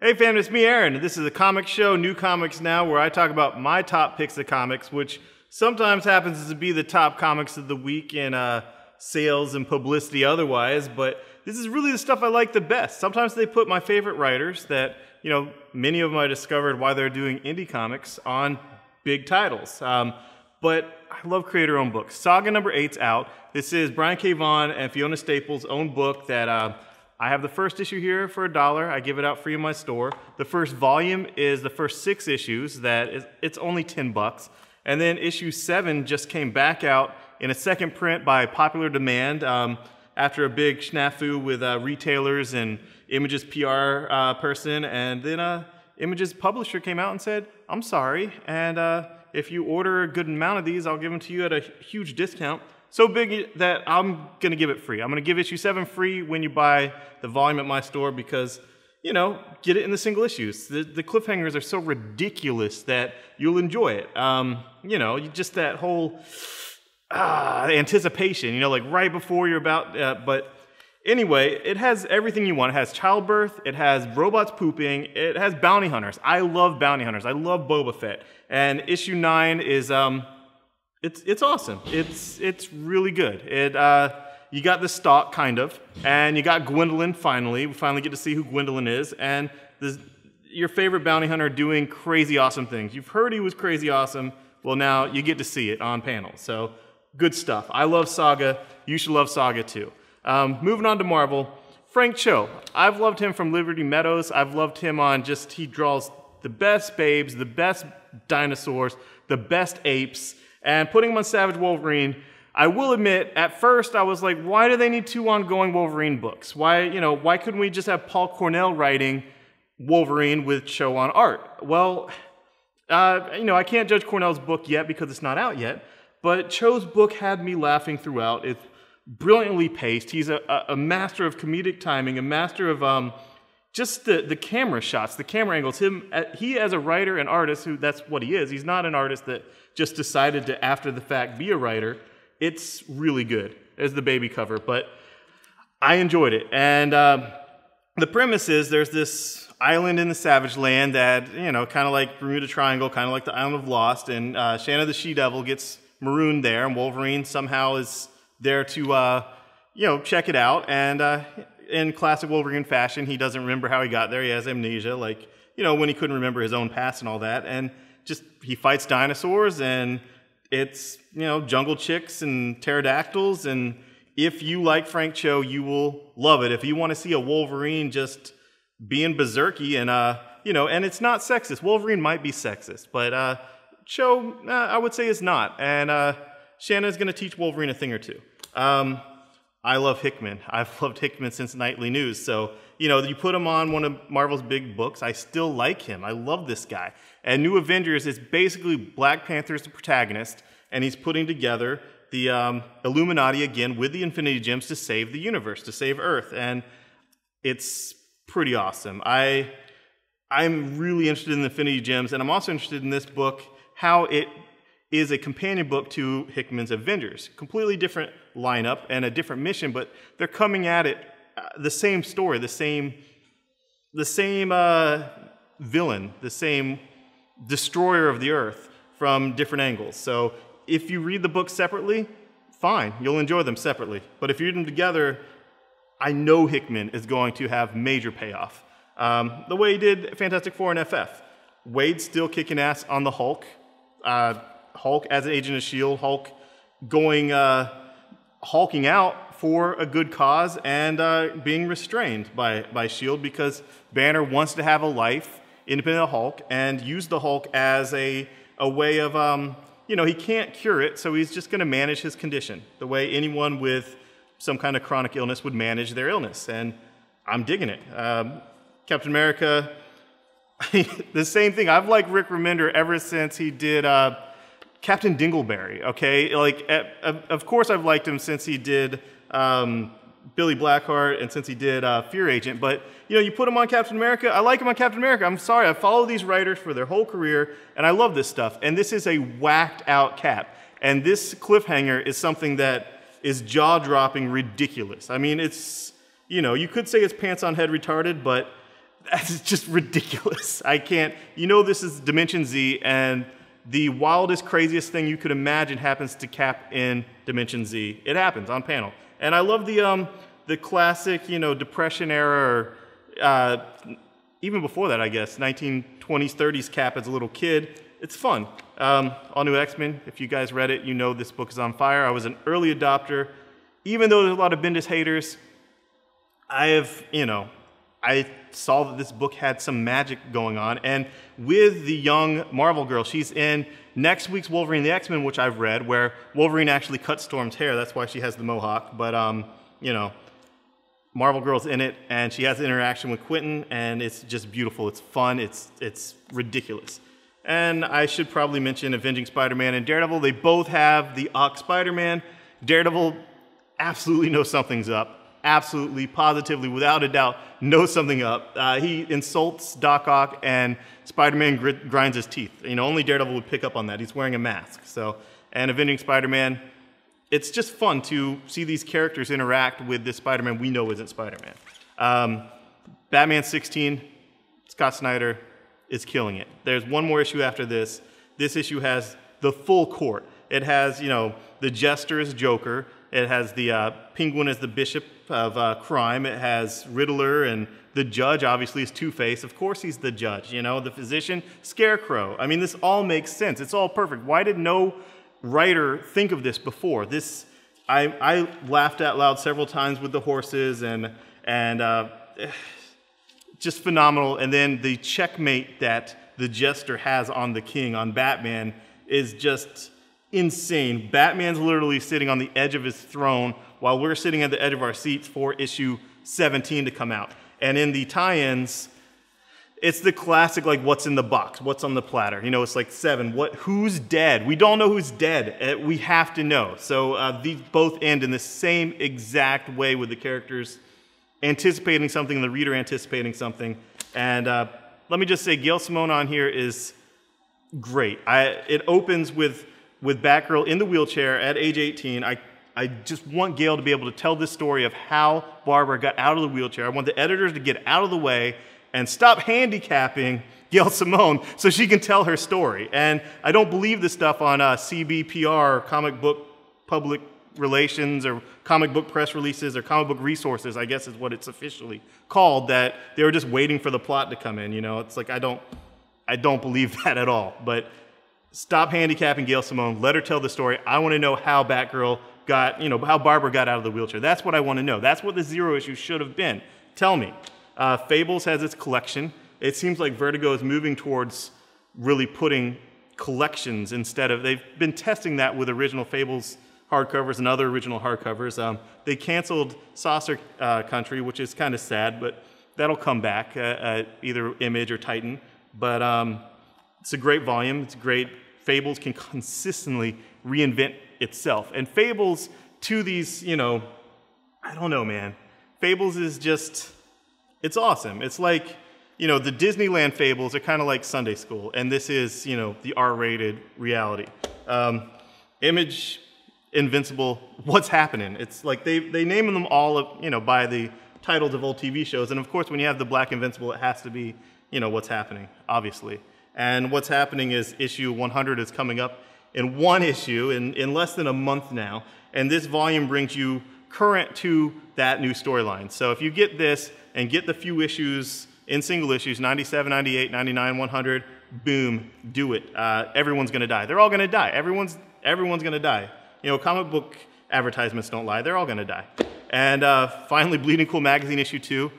Hey fam, it's me Aaron. This is a comic show, New Comics Now, where I talk about my top picks of comics, which sometimes happens to be the top comics of the week in sales and publicity otherwise, but this is really the stuff I like the best. Sometimes they put my favorite writers that, many of them I discovered why they're doing indie comics on big titles. But I love creator-owned books. Saga number 8's out. This is Brian K. Vaughan and Fiona Staples' own book that I have the first issue here for $1. I give it out free in my store. The first volume is the first 6 issues. It's only $10. And then issue 7 just came back out in a second print by popular demand after a big snafu with retailers and Image's PR person. And then Image's publisher came out and said, I'm sorry, and if you order a good amount of these, I'll give them to you at a huge discount. So big that I'm going to give it free. I'm going to give issue 7 free when you buy the volume at my store because, get it in the single issues. The cliffhangers are so ridiculous that you'll enjoy it. Just that whole anticipation, like right before you're about, but anyway, it has everything you want. It has childbirth, it has robots pooping, it has bounty hunters. I love bounty hunters. I love Boba Fett. And issue 9 is, it's awesome. It's really good. You got the stock, kind of, and you got Gwendolyn, finally. We finally get to see who Gwendolyn is, and your favorite bounty hunter doing crazy awesome things. You've heard he was crazy awesome. Well, now you get to see it on panel. So, good stuff. I love Saga. You should love Saga, too. Moving on to Marvel, Frank Cho. I've loved him from Liberty Meadows. I've loved him on he draws the best babes, the best dinosaurs, the best apes, and putting him on Savage Wolverine, I will admit, at first I was like, why do they need 2 ongoing Wolverine books? Why couldn't we just have Paul Cornell writing Wolverine with Cho on art? Well, I can't judge Cornell's book yet because it's not out yet, but Cho's book had me laughing throughout. It's brilliantly paced. He's a master of comedic timing, a master of just the camera shots, the camera angles. He as a writer and artist, that's what he is. He's not an artist that just decided to, after the fact, be a writer. It's really good as the baby cover, but I enjoyed it. And the premise is there's this island in the Savage Land that, kind of like Bermuda Triangle, kind of like the Island of Lost, and Shanna the She-devil gets marooned there, and Wolverine somehow is there to, check it out. And in classic Wolverine fashion, he doesn't remember how he got there. He has amnesia, when he couldn't remember his own past and all that. And he fights dinosaurs, and it's, jungle chicks and pterodactyls, and if you like Frank Cho, you will love it. If you want to see a Wolverine just being berserky and, and it's not sexist. Wolverine might be sexist, but Cho, I would say is not. And Shanna's going to teach Wolverine a thing or two. I love Hickman. I've loved Hickman since Nightly News, so, you put him on one of Marvel's big books, I still like him. I love this guy. And New Avengers is basically Black Panther's the protagonist, and he's putting together the Illuminati again with the Infinity Gems to save the universe, to save Earth, and it's pretty awesome. I'm really interested in the Infinity Gems, and I'm also interested in this book, how it is a companion book to Hickman's Avengers. Completely different lineup and a different mission, but they're coming at it the same story, the same villain, the same destroyer of the Earth from different angles. So if you read the books separately, fine, you'll enjoy them separately. But if you read them together, I know Hickman is going to have major payoff. The way he did Fantastic Four and FF. Waid's still kicking ass on the Hulk. Hulk as an agent of S.H.I.E.L.D., Hulk going hulking out for a good cause and being restrained by S.H.I.E.L.D. because Banner wants to have a life independent of Hulk and use the Hulk as a way of, he can't cure it, so he's just going to manage his condition the way anyone with some kind of chronic illness would manage their illness, and I'm digging it. Captain America, the same thing. I've liked Rick Remender ever since he did Captain Dingleberry, okay? Of course I've liked him since he did Billy Blackheart and since he did Fear Agent, but you put him on Captain America, I like him on Captain America. I'm sorry, I follow these writers for their whole career, and I love this stuff. And this is a whacked out Cap. And this cliffhanger is something that is jaw-dropping ridiculous. I mean, it's, you could say it's pants on head retarded, but that's just ridiculous. I can't, you know, this is Dimension Z, and the wildest, craziest thing you could imagine happens to Cap in Dimension Z. It happens on panel. And I love the classic, you know, Depression era, or even before that, I guess, 1920s, 30s Cap as a little kid. It's fun. All New X-Men, if you guys read it, you know this book is on fire. I was an early adopter. Even though there's a lot of Bendis haters, I saw that this book had some magic going on. And with the young Marvel girl, she's in next week's Wolverine the X-Men, which I've read, where Wolverine actually cuts Storm's hair. That's why she has the mohawk. But, you know, Marvel girl's in it, and she has an interaction with Quentin, and it's just beautiful. It's fun. It's ridiculous. And I should probably mention Avenging Spider-Man and Daredevil. They both have the Ock Spider-Man. Daredevil absolutely knows something's up. Absolutely, positively, without a doubt, knows something up. He insults Doc Ock, and Spider-Man grinds his teeth. You know, only Daredevil would pick up on that. He's wearing a mask. So, and Avenging Spider-Man, it's just fun to see these characters interact with this Spider-Man we know isn't Spider-Man. Batman 16, Scott Snyder is killing it. There's one more issue after this. This issue has the full court. It has, you know, the Jester as Joker. It has the Penguin as the Bishop of Crime. It has Riddler, and the Judge obviously is Two-Face. Of course he's the Judge, you know, the Physician, Scarecrow. I mean, this all makes sense. It's all perfect. Why did no writer think of this before? This, I laughed out loud several times with the horses, and just phenomenal. And then the checkmate that the Jester has on the King, on Batman, is just insane. Batman's literally sitting on the edge of his throne while we're sitting at the edge of our seats for issue 17 to come out. And in the tie-ins, it's the classic, like, what's in the box? What's on the platter? You know, it's like 7. Who's dead? We don't know who's dead. We have to know. So these both end in the same exact way, with the characters anticipating something and the reader anticipating something. And let me just say, Gail Simone on here is great. It opens with Batgirl in the wheelchair at age 18. I just want Gail to be able to tell this story of how Barbara got out of the wheelchair. I want the editors to get out of the way and stop handicapping Gail Simone so she can tell her story. And I don't believe this stuff on CBPR, comic book public relations, or comic book press releases, or comic book resources, I guess is what it's officially called, that they were just waiting for the plot to come in. You know, it's like, I don't believe that at all. But stop handicapping Gail Simone. Let her tell the story. I want to know how Batgirl got, you know, how Barbara got out of the wheelchair. That's what I want to know. That's what the Zero issue should have been. Tell me. Fables has its collection. It seems like Vertigo is moving towards really putting collections instead of, they've been testing that with original Fables hardcovers and other original hardcovers. They canceled Saucer Country, which is kind of sad, but that'll come back, either Image or Titan. But it's a great volume. It's great. Fables can consistently reinvent itself. And Fables, to these, you know, I don't know, man. Fables is just, it's awesome. It's like, you know, the Disneyland Fables are kind of like Sunday school, and this is, you know, the R-rated reality. Image, Invincible, what's happening? It's like they name them all, you know, by the titles of old TV shows, and of course when you have the Black Invincible, it has to be, you know, what's happening, obviously. And what's happening is issue 100 is coming up in one issue in less than a month now, and this volume brings you current to that new storyline. So if you get this and get the few issues in single issues, 97, 98, 99, 100, boom, do it. Everyone's gonna die. They're all gonna die. Everyone's gonna die. You know, comic book advertisements don't lie. They're all gonna die. And finally, Bleeding Cool Magazine issue 2.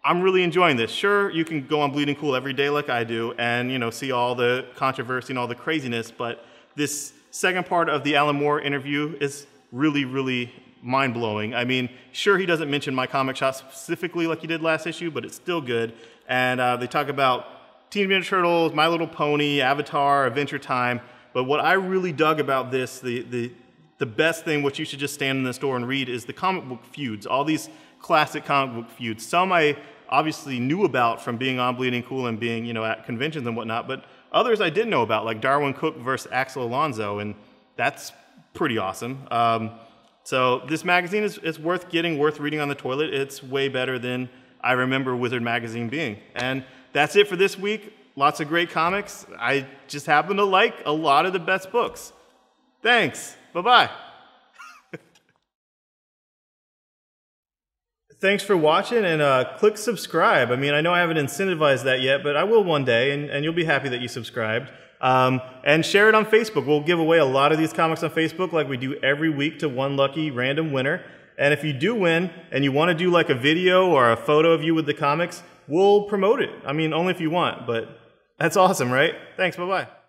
I'm really enjoying this. Sure, you can go on Bleeding Cool every day like I do and, you know, see all the controversy and all the craziness, but this second part of the Alan Moore interview is really, really mind-blowing. I mean, sure, he doesn't mention My Comic Shop specifically like he did last issue, but it's still good. And they talk about Teenage Mutant Ninja Turtles, My Little Pony, Avatar, Adventure Time. But what I really dug about this, the best thing, what you should just stand in the store and read, is the comic book feuds, all these classic comic book feuds. Some I obviously knew about from being on Bleeding Cool and being, you know, at conventions and whatnot, but others I didn't know about, like Darwin Cook versus Axel Alonso, and that's pretty awesome. So this magazine is worth getting, worth reading on the toilet. It's way better than I remember Wizard Magazine being. And that's it for this week. Lots of great comics. I just happen to like a lot of the best books. Thanks. Bye-bye. Thanks for watching, and click subscribe. I mean, I know I haven't incentivized that yet, but I will one day, and you'll be happy that you subscribed. And share it on Facebook. We'll give away a lot of these comics on Facebook like we do every week to one lucky random winner. And if you do win, and you want to do like a video or a photo of you with the comics, we'll promote it. I mean, only if you want, but that's awesome, right? Thanks, bye-bye.